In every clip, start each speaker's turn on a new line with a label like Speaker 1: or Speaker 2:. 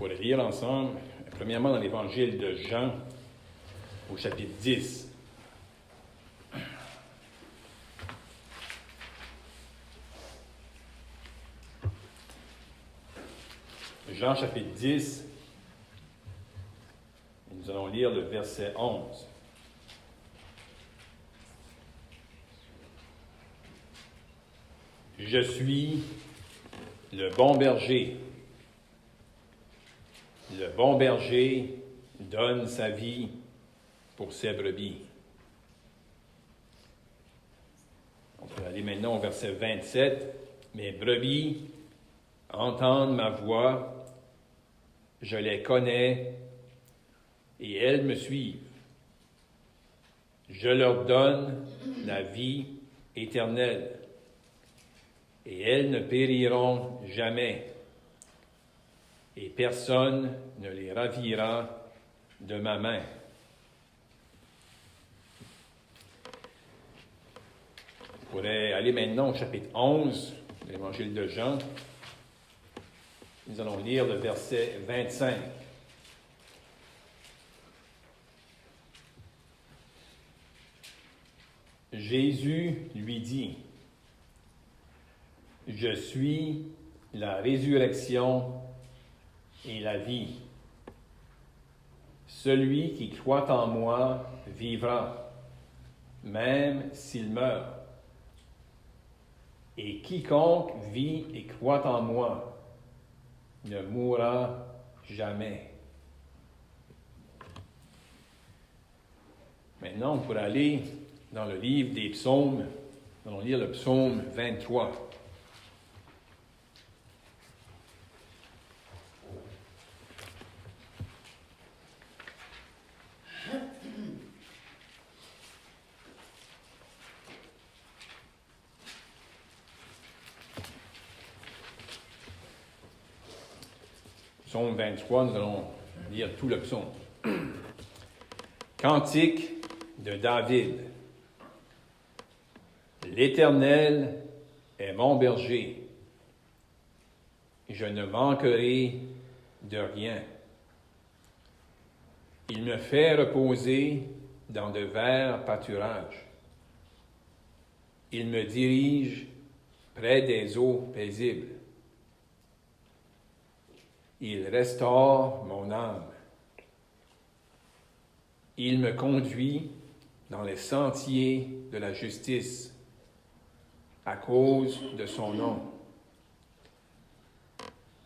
Speaker 1: pourrait lire ensemble, premièrement dans l'Évangile de Jean, au chapitre 10. Jean chapitre 10, nous allons lire le verset 11. Je suis le bon berger. Le bon berger donne sa vie pour ses brebis. On peut aller maintenant au verset 27. Mes brebis entendent ma voix, je les connais et elles me suivent. Je leur donne la vie éternelle et elles ne périront jamais. Et personne ne les ravira de ma main. On pourrait aller maintenant au chapitre 11 de l'Évangile de Jean. Nous allons lire le verset 25. Jésus lui dit, « Je suis la résurrection et la vie. Celui qui croit en moi vivra, même s'il meurt. Et quiconque vit et croit en moi ne mourra jamais. » Maintenant, on pourrait aller dans le livre des psaumes. Nous allons lire le psaume 23. Psaume 23, nous allons lire tout le psaume. Cantique de David. L'Éternel est mon berger. Je ne manquerai de rien. Il me fait reposer dans de verts pâturages. Il me dirige près des eaux paisibles. Il restaure mon âme. Il me conduit dans les sentiers de la justice à cause de son nom.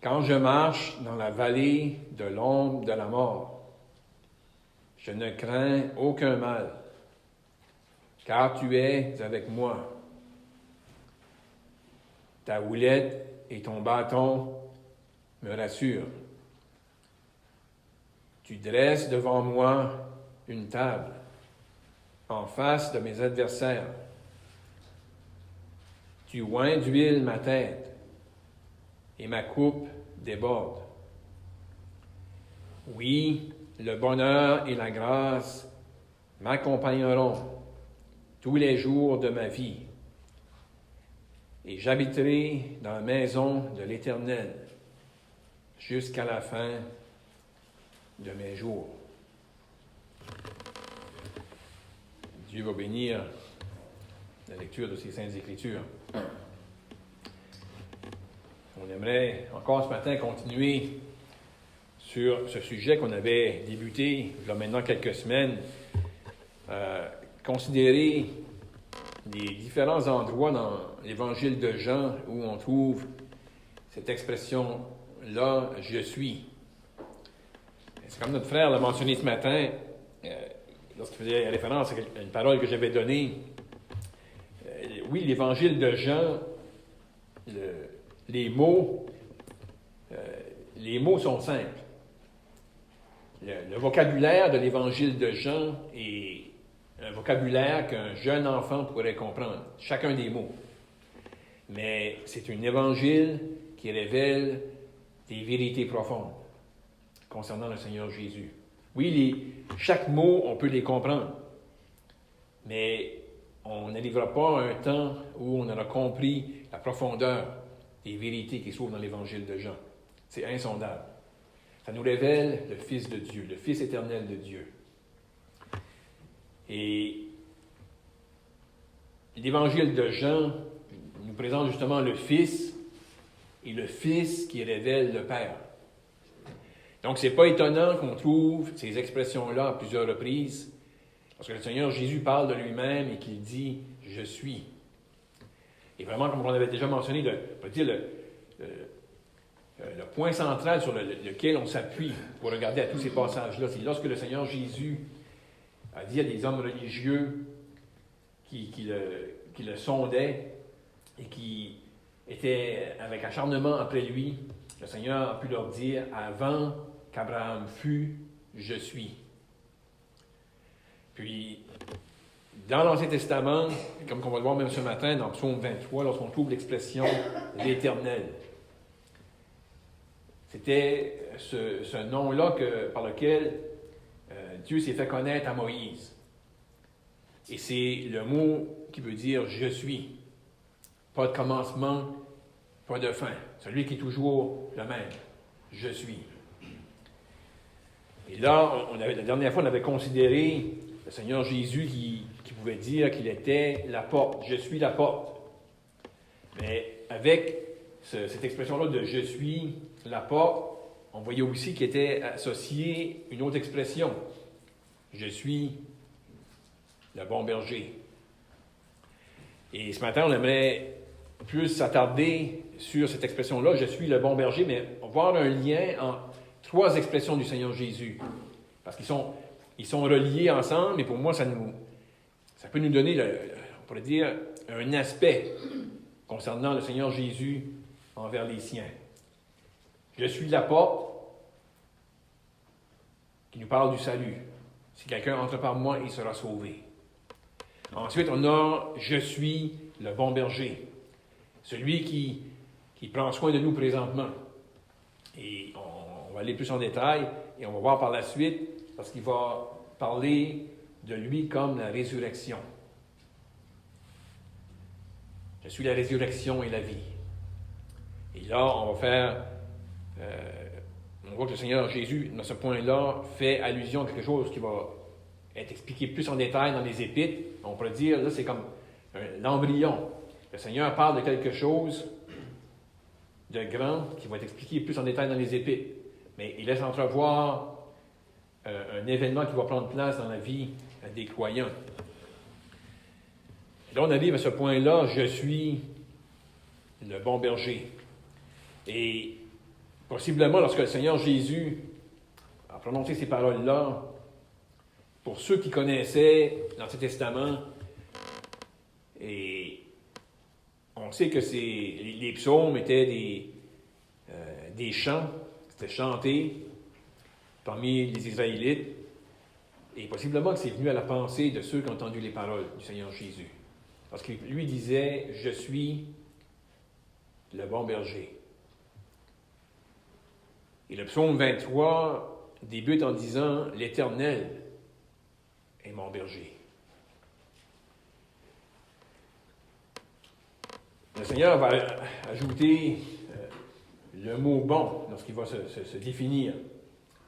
Speaker 1: Quand je marche dans la vallée de l'ombre de la mort, je ne crains aucun mal, car tu es avec moi. Ta houlette et ton bâton me rassurent. Tu dresses devant moi une table en face de mes adversaires. Tu oins d'huile ma tête et ma coupe déborde. Oui, le bonheur et la grâce m'accompagneront tous les jours de ma vie et j'habiterai dans la maison de l'Éternel jusqu'à la fin de mes jours. Dieu va bénir la lecture de ces Saintes Écritures. On aimerait encore ce matin continuer sur ce sujet qu'on avait débuté il y a maintenant quelques semaines, considérer les différents endroits dans l'Évangile de Jean où on trouve cette expression-là, « je suis ». C'est comme notre frère l'a mentionné ce matin, lorsqu'il faisait référence à une parole que j'avais donnée. Oui, l'Évangile de Jean, les mots sont simples. Le vocabulaire de l'Évangile de Jean est un vocabulaire qu'un jeune enfant pourrait comprendre, chacun des mots. Mais c'est un évangile qui révèle des vérités profondes concernant le Seigneur Jésus. Oui, chaque mot, on peut les comprendre, mais on n'arrivera pas à un temps où on aura compris la profondeur des vérités qui se trouvent dans l'Évangile de Jean. C'est insondable. Ça nous révèle le Fils de Dieu, le Fils éternel de Dieu. Et l'Évangile de Jean nous présente justement le Fils et le Fils qui révèle le Père. Donc, ce n'est pas étonnant qu'on trouve ces expressions-là à plusieurs reprises, parce que le Seigneur Jésus parle de lui-même et qu'il dit « Je suis ». Et vraiment, comme on avait déjà mentionné, le point central sur lequel on s'appuie pour regarder à tous ces passages-là, c'est lorsque le Seigneur Jésus a dit à des hommes religieux qui le sondaient et qui étaient avec acharnement après lui, le Seigneur a pu leur dire « Avant qu'Abraham fût, je suis ». Puis, dans l'Ancien Testament, comme on va le voir même ce matin, dans Psaume 23, lorsqu'on trouve l'expression « l'Éternel », c'était ce nom-là par lequel Dieu s'est fait connaître à Moïse. Et c'est le mot qui veut dire « je suis ». Pas de commencement, pas de fin. Celui qui est toujours le même. « Je suis ». Et là, la dernière fois, on avait considéré le Seigneur Jésus qui pouvait dire qu'il était la porte. « Je suis la porte ». Mais avec cette expression-là de « je suis la porte », on voyait aussi qu'il était associé une autre expression. « Je suis le bon berger ». Et ce matin, on aimerait plus s'attarder sur cette expression-là, « Je suis le bon berger », mais voir un lien entre trois expressions du Seigneur Jésus. Parce qu'ils sont reliés ensemble, et pour moi, ça peut nous donner, on pourrait dire, un aspect concernant le Seigneur Jésus envers les siens. Je suis la porte qui nous parle du salut. Si quelqu'un entre par moi, il sera sauvé. Ensuite, on a « Je suis le bon berger », celui qui prend soin de nous présentement. Et on va aller plus en détail, et on va voir par la suite, parce qu'il va parler de lui comme la résurrection. Je suis la résurrection et la vie. Et là, on va faire... on voit que le Seigneur Jésus, dans ce point-là, fait allusion à quelque chose qui va être expliqué plus en détail dans les Épîtres. On pourrait dire, là, c'est comme l'embryon. Le Seigneur parle de quelque chose de grand qui va être expliqué plus en détail dans les Épîtres. Mais il laisse entrevoir un événement qui va prendre place dans la vie des croyants. Et là, on arrive à ce point-là, je suis le bon berger. Et possiblement, lorsque le Seigneur Jésus a prononcé ces paroles-là, pour ceux qui connaissaient l'Ancien Testament, et on sait que les psaumes étaient des chants, c'était chanté parmi les Israélites, et possiblement que c'est venu à la pensée de ceux qui ont entendu les paroles du Seigneur Jésus. Parce qu'il lui disait, « Je suis le bon berger ». Et le psaume 23 débute en disant « L'Éternel est mon berger ». Le Seigneur va ajouter le mot « bon » lorsqu'il va se définir.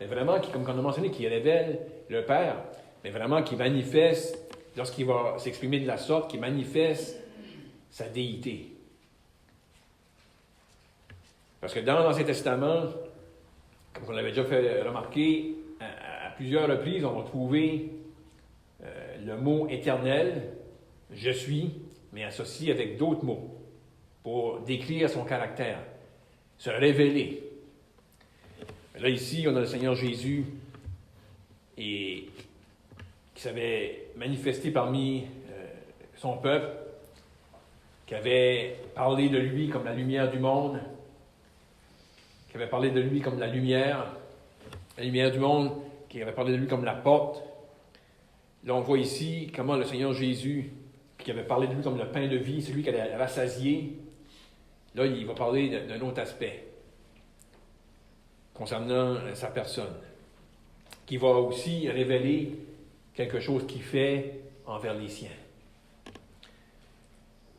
Speaker 1: Mais vraiment, comme on a mentionné, qui révèle le Père, mais vraiment qui manifeste, lorsqu'il va s'exprimer de la sorte, qui manifeste sa déité. Parce que dans l'Ancien Testament, comme on l'avait déjà fait remarquer, à plusieurs reprises, on va trouver le mot « éternel »,« je suis », mais associé avec d'autres mots pour décrire son caractère, se révéler. Là, ici, on a le Seigneur Jésus qui s'avait manifesté parmi son peuple, qui avait parlé de lui comme la lumière du monde, qui avait parlé de lui comme la lumière du monde, qui avait parlé de lui comme la porte. Là, on voit ici comment le Seigneur Jésus, qui avait parlé de lui comme le pain de vie, celui qui allait rassasier, là, il va parler d'un autre aspect concernant sa personne, qui va aussi révéler quelque chose qu'il fait envers les siens.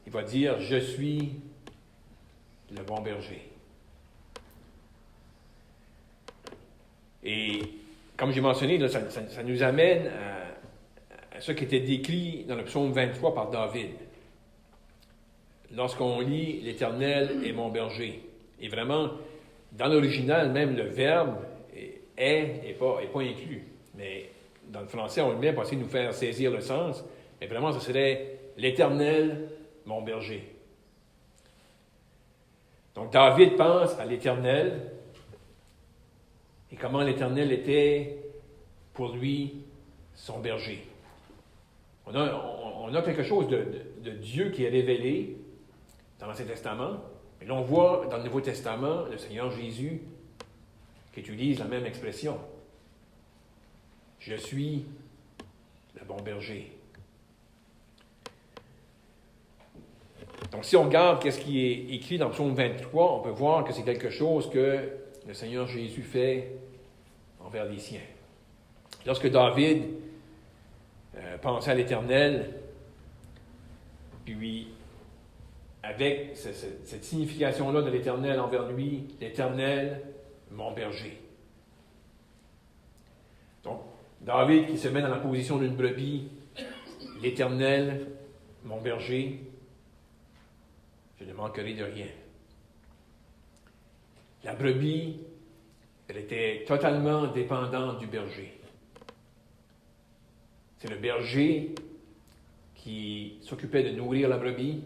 Speaker 1: Il va dire « Je suis le bon berger ». Et comme j'ai mentionné, là, ça nous amène à ce qui était décrit dans le psaume 23 par David. Lorsqu'on lit « L'Éternel est mon berger ». Et vraiment, dans l'original, même le verbe « est » n'est pas inclus. Mais dans le français, on le met pour essayer de nous faire saisir le sens. Mais vraiment, ce serait « L'Éternel, mon berger ». Donc, David pense à l'Éternel et comment l'Éternel était pour lui son berger. On a quelque chose de Dieu qui est révélé dans l'Ancien Testament, mais là on voit dans le Nouveau Testament le Seigneur Jésus qui utilise la même expression. Je suis le bon berger. Donc si on regarde ce qui est écrit dans Psaume 23, on peut voir que c'est quelque chose que le Seigneur Jésus fait envers les siens. Lorsque David pensait à l'Éternel, puis avec cette signification-là de l'Éternel envers lui, l'Éternel, mon berger. Donc, David qui se met dans la position d'une brebis, l'Éternel, mon berger, je ne manquerai de rien. La brebis, elle était totalement dépendante du berger. C'est le berger qui s'occupait de nourrir la brebis.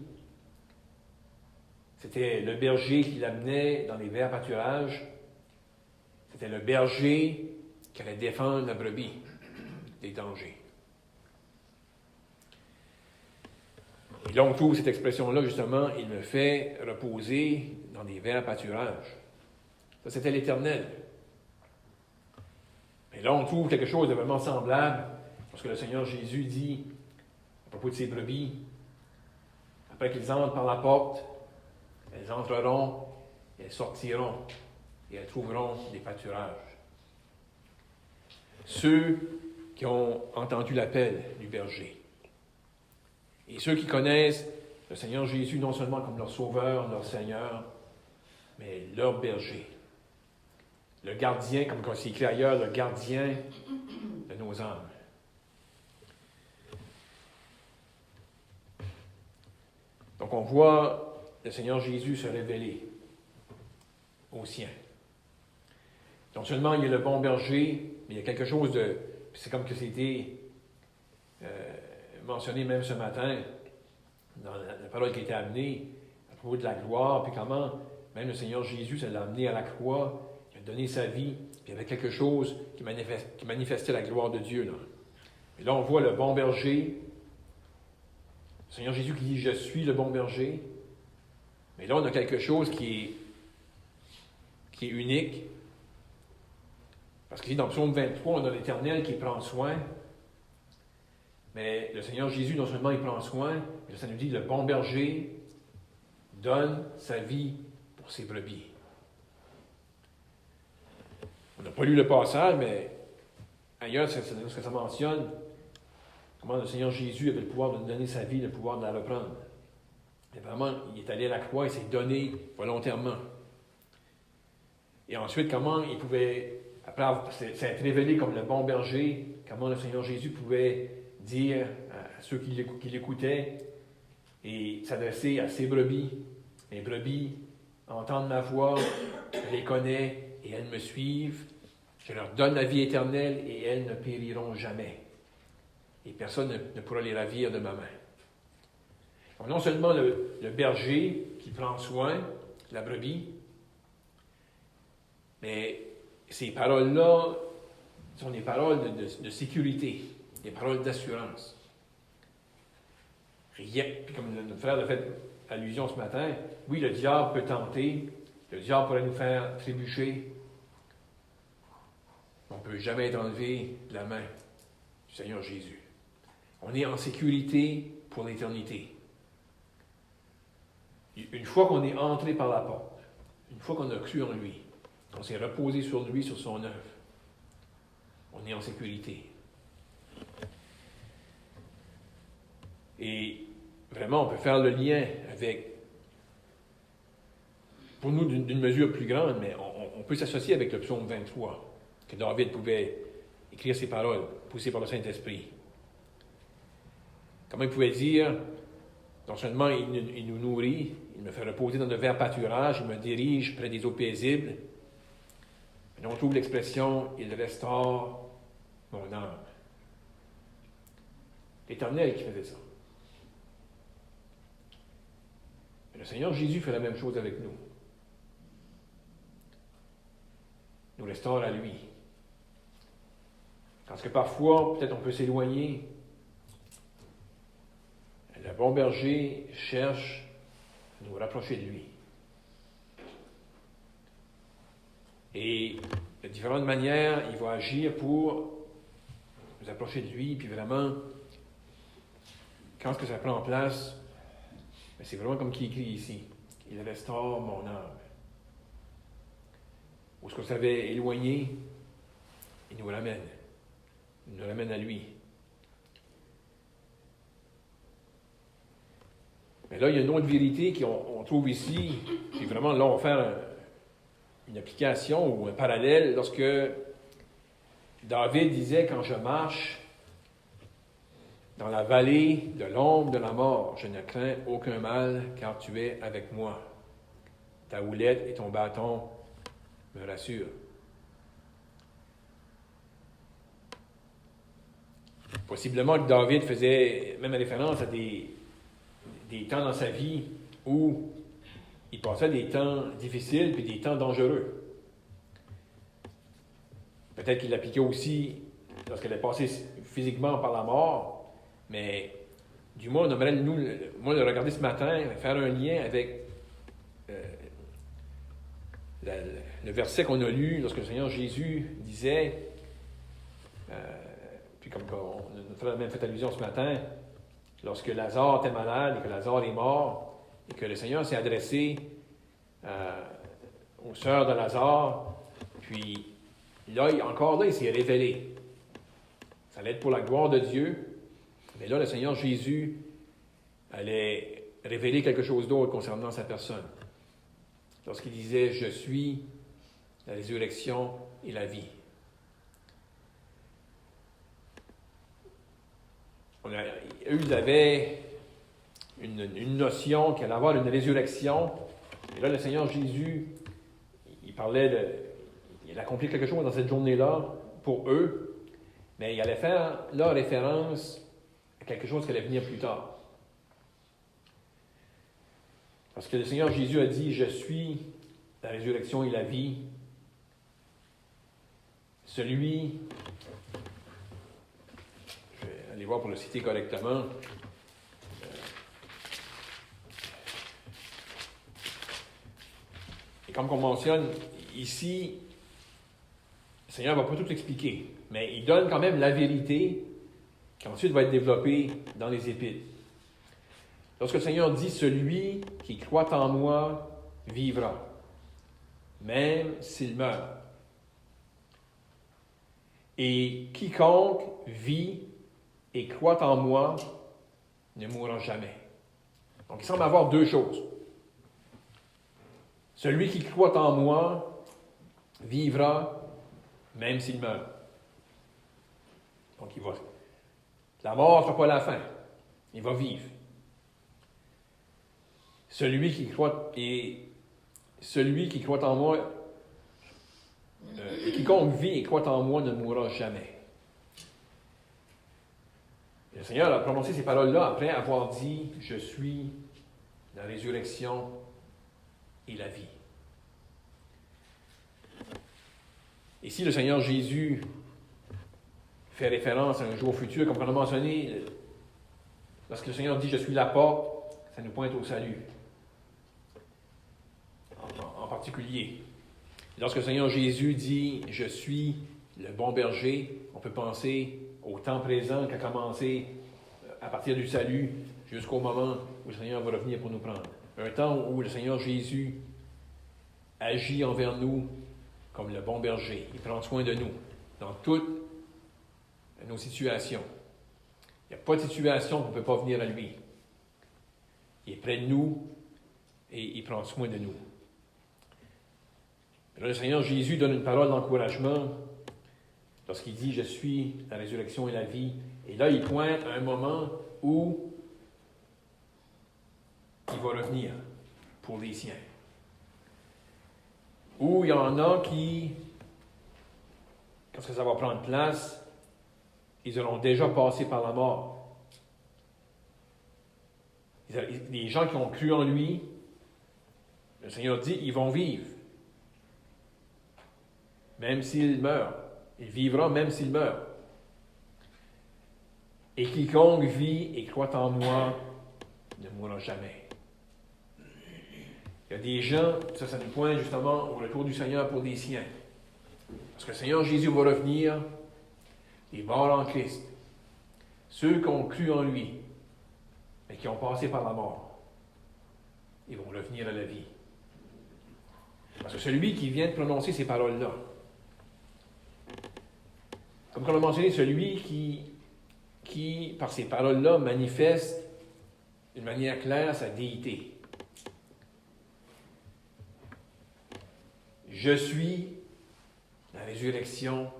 Speaker 1: C'était le berger qui l'amenait dans les verts pâturages. C'était le berger qui allait défendre la brebis des dangers. Et là, on trouve cette expression-là, justement, il me fait reposer dans des verts pâturages. Ça, c'était l'Éternel. Et là, on trouve quelque chose de vraiment semblable lorsque le Seigneur Jésus dit, à propos de ses brebis, après qu'ils entrent par la porte, elles entreront, elles sortiront, et elles trouveront des pâturages. Ceux qui ont entendu l'appel du berger. Et ceux qui connaissent le Seigneur Jésus non seulement comme leur Sauveur, leur Seigneur, mais leur berger. Le gardien, comme c'est écrit ailleurs, le gardien de nos âmes. Donc on voit le Seigneur Jésus se révéler aux siens. Non seulement il est le bon berger, mais il y a quelque chose de... C'est comme que c'était mentionné même ce matin, dans la parole qui a été amenée, à propos de la gloire, puis comment même le Seigneur Jésus, ça l'a amené à la croix, il a donné sa vie, puis il y avait quelque chose qui manifestait la gloire de Dieu. Là. Et là, on voit le bon berger, le Seigneur Jésus qui dit « Je suis le bon berger ». Mais là, on a quelque chose qui est unique. Parce que dans Psaume 23, on a l'Éternel qui prend soin. Mais le Seigneur Jésus, non seulement il prend soin, mais ça nous dit le bon berger donne sa vie pour ses brebis. On n'a pas lu le passage, mais ailleurs, ce que ça mentionne, comment le Seigneur Jésus avait le pouvoir de nous donner sa vie, le pouvoir de la reprendre. Et vraiment, il est allé à la croix, il s'est donné volontairement. Et ensuite, comment il pouvait, après s'être révélé comme le bon berger, comment le Seigneur Jésus pouvait dire à ceux qui l'écoutaient et s'adresser à ses brebis. Les brebis entendent ma voix, je les connais et elles me suivent. Je leur donne la vie éternelle et elles ne périront jamais. Et personne ne pourra les ravir de ma main. Donc, non seulement le berger qui prend soin de la brebis, mais ces paroles-là sont des paroles de sécurité, des paroles d'assurance. Rien, puis comme notre frère a fait allusion ce matin, oui, le diable peut tenter, le diable pourrait nous faire trébucher, mais on ne peut jamais être enlevé de la main du Seigneur Jésus. On est en sécurité pour l'éternité. Une fois qu'on est entré par la porte, une fois qu'on a cru en lui, on s'est reposé sur lui, sur son œuvre, on est en sécurité. Et vraiment, on peut faire le lien avec, pour nous d'une mesure plus grande, mais on peut s'associer avec le psaume 23. que David pouvait écrire ces paroles, poussées par le Saint-Esprit. Comment il pouvait dire, non seulement il nous nourrit, il me fait reposer dans de verts pâturages, il me dirige près des eaux paisibles, mais on trouve l'expression « il restaure mon âme ». L'Éternel qui faisait ça. Mais le Seigneur Jésus fait la même chose avec nous. Nous restaure à lui. Parce que parfois, peut-être on peut s'éloigner. Le bon berger cherche à nous rapprocher de lui. Et de différentes manières, il va agir pour nous approcher de lui, puis vraiment, quand est-ce que ça prend place, c'est vraiment comme qui écrit ici. Il restaure mon âme. Où est-ce que ça avait éloigné, il nous ramène. Il nous ramène à lui. Mais là, il y a une autre vérité qu'on trouve ici. Puis vraiment, là, on va faire une application ou un parallèle lorsque David disait « Quand je marche dans la vallée de l'ombre de la mort, je ne crains aucun mal, car tu es avec moi. Ta houlette et ton bâton me rassurent. » Possiblement que David faisait même référence à des temps dans sa vie où il passait des temps difficiles puis des temps dangereux. Peut-être qu'il l'appliquait aussi lorsqu'elle est passée physiquement par la mort, mais du moins, on aimerait, nous, moi, le regarder ce matin, faire un lien avec le verset qu'on a lu lorsque le Seigneur Jésus disait, puis comme on a même fait allusion ce matin, lorsque Lazare était malade et que Lazare est mort, et que le Seigneur s'est adressé aux sœurs de Lazare, puis là, il s'est révélé. Ça allait être pour la gloire de Dieu, mais là, le Seigneur Jésus allait révéler quelque chose d'autre concernant sa personne. Lorsqu'il disait « Je suis la résurrection et la vie ». Eux, ils avaient une notion qu'il allait avoir une résurrection. Et là, le Seigneur Jésus, il accomplit quelque chose dans cette journée-là pour eux, mais il allait faire là référence à quelque chose qui allait venir plus tard. Parce que le Seigneur Jésus a dit « Je suis la résurrection et la vie ». Celui, je vais aller voir pour le citer correctement, et comme on mentionne ici, le Seigneur ne va pas tout expliquer, mais il donne quand même la vérité qui ensuite va être développée dans les Épîtres. Lorsque le Seigneur dit « Celui qui croit en moi vivra, même s'il meurt. Et quiconque vit et croit en moi ne mourra jamais. » Donc il semble avoir deux choses. Celui qui croit en moi vivra, même s'il meurt. Donc la mort ne sera pas la fin. Il va vivre. Celui qui croit en moi, et quiconque vit et croit en moi ne mourra jamais. Et le Seigneur a prononcé ces paroles-là après avoir dit « Je suis la résurrection et la vie ». Ici, le Seigneur Jésus fait référence à un jour futur, comme on a mentionné, lorsque le Seigneur dit « Je suis la porte », ça nous pointe au salut. En particulier. Lorsque le Seigneur Jésus dit « Je suis le bon berger », on peut penser au temps présent qui a commencé à partir du salut jusqu'au moment où le Seigneur va revenir pour nous prendre. Un temps où le Seigneur Jésus agit envers nous comme le bon berger. Il prend soin de nous dans toutes nos situations. Il n'y a pas de situation qu'on ne peut pas venir à lui. Il est près de nous et il prend soin de nous. Là, le Seigneur Jésus donne une parole d'encouragement lorsqu'il dit « Je suis la résurrection et la vie ». Et là, il pointe à un moment où il va revenir pour les siens. Où il y en a qui, quand ça va prendre place, ils auront déjà passé par la mort. Les gens qui ont cru en lui, le Seigneur dit, ils vont vivre. Même s'il meurt. Il vivra même s'il meurt. Et quiconque vit et croit en moi ne mourra jamais. Il y a des gens, ça nous pointe justement au retour du Seigneur pour les siens. Parce que le Seigneur Jésus va revenir, les morts en Christ. Ceux qui ont cru en lui, mais qui ont passé par la mort, ils vont revenir à la vie. Parce que celui qui vient de prononcer ces paroles-là, comme on l'a mentionné, celui qui, par ces paroles-là, manifeste d'une manière claire sa déité. Je suis la résurrection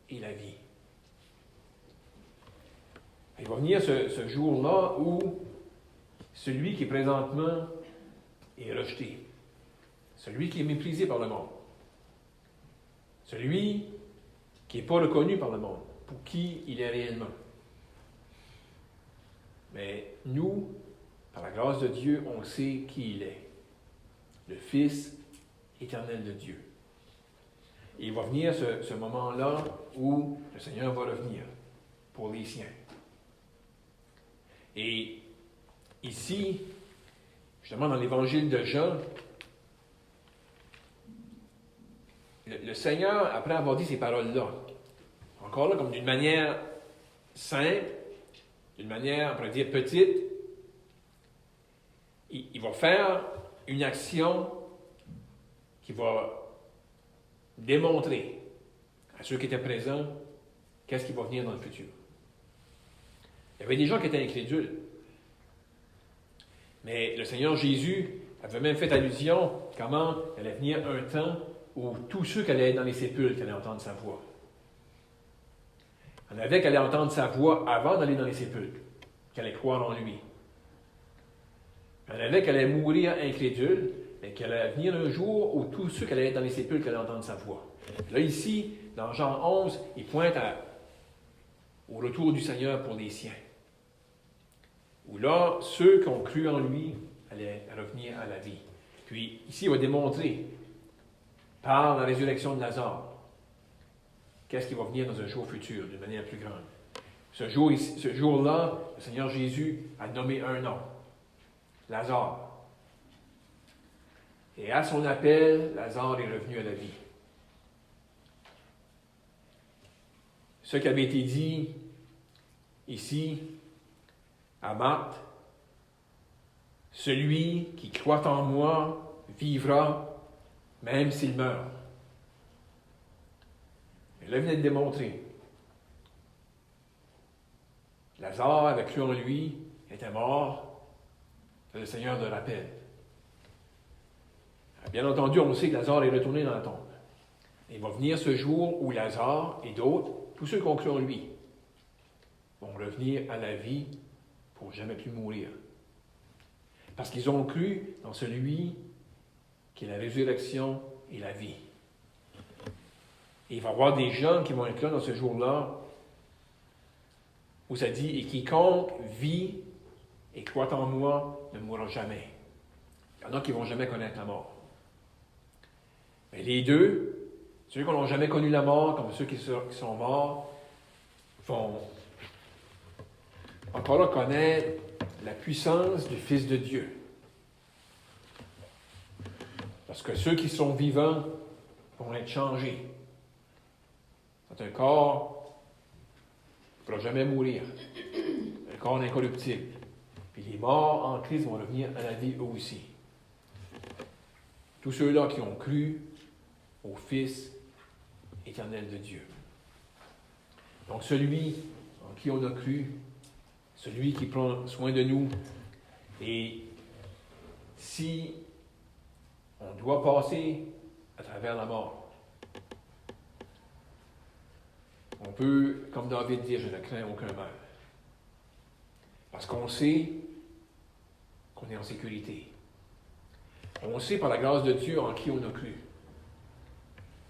Speaker 1: et la vie. Il va venir ce jour-là où celui qui présentement est rejeté, celui qui est méprisé par le monde, celui qui n'est pas reconnu par le monde, pour qui il est réellement. Mais nous, par la grâce de Dieu, on sait qui il est. Le Fils éternel de Dieu. Et il va venir ce moment-là où le Seigneur va revenir pour les siens. Et ici, justement dans l'Évangile de Jean, le Seigneur, après avoir dit ces paroles-là, encore là, comme d'une manière simple, d'une manière, on pourrait dire, petite, il va faire une action qui va démontrer à ceux qui étaient présents qu'est-ce qui va venir dans le futur. Il y avait des gens qui étaient incrédules. Mais le Seigneur Jésus avait même fait allusion comment il allait venir un temps où tous ceux qui allaient être dans les sépulcres allaient entendre sa voix. Il y en avait qui allaient entendre sa voix avant d'aller dans les sépulcres, qui allaient croire en lui. Il y en avait qui allaient mourir incrédules, mais qu'il allait venir un jour où tous ceux qui allaient être dans les sépulcres allaient entendre sa voix. Là, ici, dans Jean 11, il pointe au retour du Seigneur pour les siens. Où là, ceux qui ont cru en lui allaient revenir à la vie. Puis, ici, il va démontrer, par la résurrection de Lazare, qu'est-ce qui va venir dans un jour futur, d'une manière plus grande. Ce jour-là, le Seigneur Jésus a nommé un nom, Lazare. Et à son appel, Lazare est revenu à la vie. Ce qui avait été dit ici à Marthe, celui qui croit en moi vivra même s'il meurt. Et là, il venait de démontrer. Lazare avait cru en lui, était mort, le Seigneur le rappelle. Bien entendu, on sait que Lazare est retourné dans la tombe. Il va venir ce jour où Lazare et d'autres, tous ceux qui ont cru en lui, vont revenir à la vie pour jamais plus mourir. Parce qu'ils ont cru dans celui qui est la résurrection et la vie. Et il va y avoir des gens qui vont être là dans ce jour-là où ça dit « Et quiconque vit et croit en moi ne mourra jamais ». Il y en a qui ne vont jamais connaître la mort. Mais les deux, ceux qui n'ont jamais connu la mort, comme ceux qui sont morts, vont encore là connaître la puissance du Fils de Dieu. Parce que ceux qui sont vivants vont être changés. C'est un corps qui ne pourra jamais mourir. Un corps incorruptible. Puis les morts en Christ vont revenir à la vie eux aussi. Tous ceux-là qui ont cru au Fils éternel de Dieu. Donc celui en qui on a cru, celui qui prend soin de nous, et si on doit passer à travers la mort, On peut, comme David, dire « Je ne crains aucun mal ». Parce qu'on sait qu'on est en sécurité. On sait par la grâce de Dieu en qui on a cru.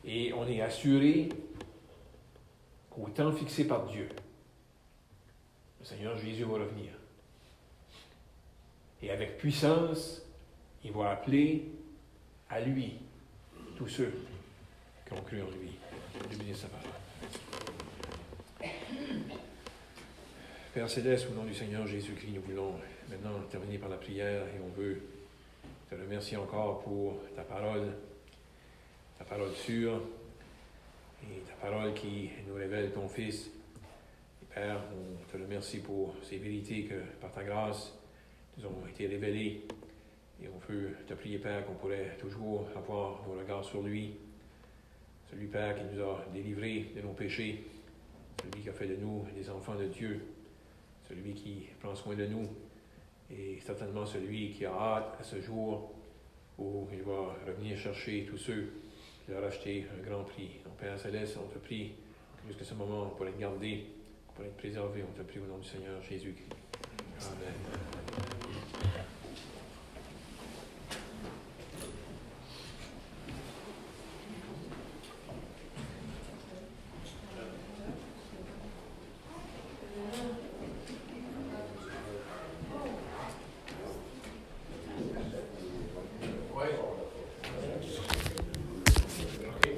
Speaker 1: Et on est assuré qu'au temps fixé par Dieu, le Seigneur Jésus va revenir. Et avec puissance, il va appeler à lui tous ceux qui ont cru en lui. Dieu bénisse sa parole. Père Céleste, au nom du Seigneur Jésus-Christ, nous voulons maintenant terminer par la prière et on veut te remercier encore pour ta parole sûre et ta parole qui nous révèle ton Fils. Et Père, on te remercie pour ces vérités que, par ta grâce, nous ont été révélées. Et on veut te prier, Père, qu'on pourrait toujours avoir nos regards sur lui. Celui, Père, qui nous a délivrés de nos péchés. Celui qui a fait de nous des enfants de Dieu. Celui qui prend soin de nous. Et certainement celui qui a hâte à ce jour où il va revenir chercher tous ceux qui ont acheté un grand prix. Donc, Père Céleste, on te prie jusqu'à ce moment pour être gardé, pour être préservé. On te prie au nom du Seigneur Jésus-Christ. Amen.